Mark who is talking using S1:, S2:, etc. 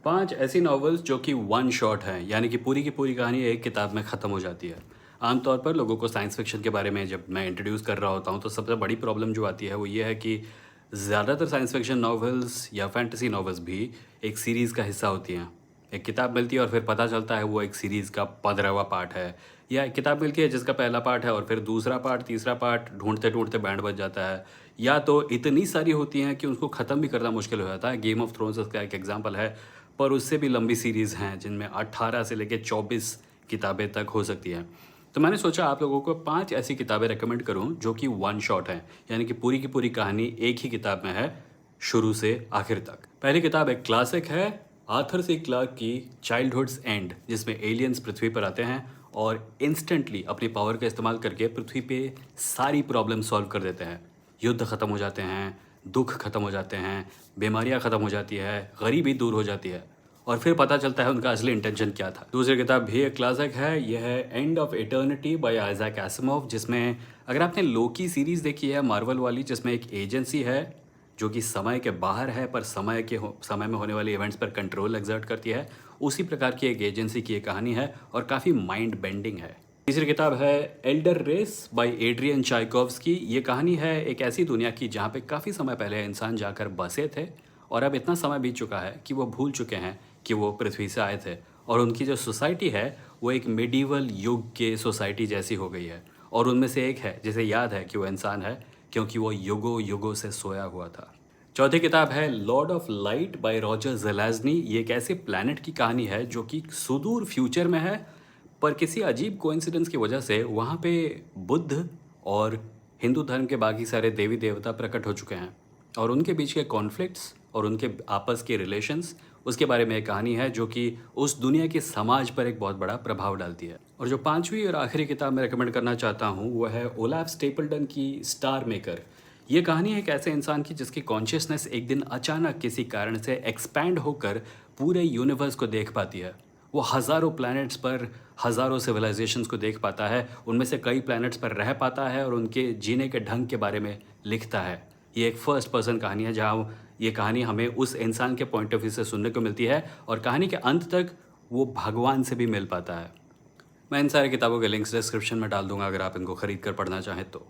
S1: 5 ऐसी नॉवेल्स जो कि वन शॉट हैं, यानी कि पूरी की पूरी कहानी एक किताब में ख़त्म हो जाती है। आमतौर पर लोगों को साइंस फ़िक्शन के बारे में जब मैं इंट्रोड्यूस कर रहा होता हूँ, तो सबसे बड़ी प्रॉब्लम जो आती है वो ये है कि ज़्यादातर साइंस फ़िक्शन नॉवेल्स या फैंटेसी नॉवेल्स भी एक सीरीज़ का हिस्सा होती हैं। एक किताब मिलती है और फिर पता चलता है वो एक सीरीज़ का 15वां पार्ट है, या एक किताब मिलती है जिसका पहला पार्ट है और फिर दूसरा पार्ट, तीसरा पार्ट ढूँढते-ढूँढते बैंड बज जाता है। या तो इतनी सारी होती हैं कि उसको ख़त्म भी करना मुश्किल हो जाता है। गेम ऑफ थ्रोन्स इसका एक एग्ज़ाम्पल है, पर उससे भी लंबी सीरीज़ हैं जिनमें 18 से लेके 24 किताबें तक हो सकती हैं। तो मैंने सोचा आप लोगों को 5 ऐसी किताबें रेकमेंड करूँ जो कि वन शॉट हैं, यानी कि पूरी की पूरी कहानी एक ही किताब में है, शुरू से आखिर तक। पहली किताब एक क्लासिक है, आर्थर सी क्लार्क की चाइल्डहुड्स एंड, जिसमें एलियंस पृथ्वी पर आते हैं और इंस्टेंटली अपनी पावर का इस्तेमाल करके पृथ्वी पे सारी प्रॉब्लम सॉल्व कर देते हैं। युद्ध ख़त्म हो जाते हैं, दुख ख़त्म हो जाते हैं, बीमारियाँ ख़त्म हो जाती है, गरीबी दूर हो जाती है और फिर पता चलता है उनका असली इंटेंशन क्या था। दूसरी किताब भी एक क्लासिक है, यह है end of eternity by Isaac Asimov, जिसमें अगर आपने लोकी सीरीज़ देखी है मार्वल वाली, जिसमें एक एजेंसी है जो कि समय के बाहर है पर समय में होने वाले इवेंट्स पर कंट्रोल एक्सर्ट करती है, उसी प्रकार की एक एजेंसी की एक कहानी है और काफ़ी माइंड बेंडिंग है। तीसरी किताब है एल्डर रेस बाय एड्रियन चाइकोव्स्की। ये कहानी है एक ऐसी दुनिया की जहाँ पे काफ़ी समय पहले इंसान जाकर बसे थे और अब इतना समय बीत चुका है कि वो भूल चुके हैं कि वो पृथ्वी से आए थे, और उनकी जो सोसाइटी है वो एक मिडीवल युग के सोसाइटी जैसी हो गई है, और उनमें से एक है जिसे याद है कि वो इंसान है क्योंकि वो युगों युगों से सोया हुआ था। चौथी किताब है Lord of Light by Roger Zelazny. ये एक ऐसे प्लैनेट की कहानी है जो कि सुदूर फ्यूचर में है, पर किसी अजीब कोइंसिडेंस की वजह से वहाँ पे बुद्ध और हिंदू धर्म के बाकी सारे देवी देवता प्रकट हो चुके हैं, और उनके बीच के कॉन्फ्लिक्ट्स और उनके आपस के रिलेशंस, उसके बारे में एक कहानी है जो कि उस दुनिया के समाज पर एक बहुत बड़ा प्रभाव डालती है। और जो पांचवी और आखिरी किताब मैं रेकमेंड करना चाहता हूँ वो है ओलाफ स्टेपल्टन की स्टार मेकर। ये कहानी है एक ऐसे इंसान की जिसकी कॉन्शियसनेस एक दिन अचानक किसी कारण से एक्सपैंड होकर पूरे यूनिवर्स को देख पाती है। वो हज़ारों प्लैनेट्स पर हज़ारों सिविलाइजेशंस को देख पाता है, उनमें से कई प्लैनेट्स पर रह पाता है और उनके जीने के ढंग के बारे में लिखता है। ये एक फर्स्ट पर्सन कहानी है जहाँ ये कहानी हमें उस इंसान के पॉइंट ऑफ व्यू से सुनने को मिलती है और कहानी के अंत तक वो भगवान से भी मिल पाता है। मैं इन सारी किताबों के लिंक्स डिस्क्रिप्शन में डाल दूंगा अगर आप इनको ख़रीद कर पढ़ना चाहें तो।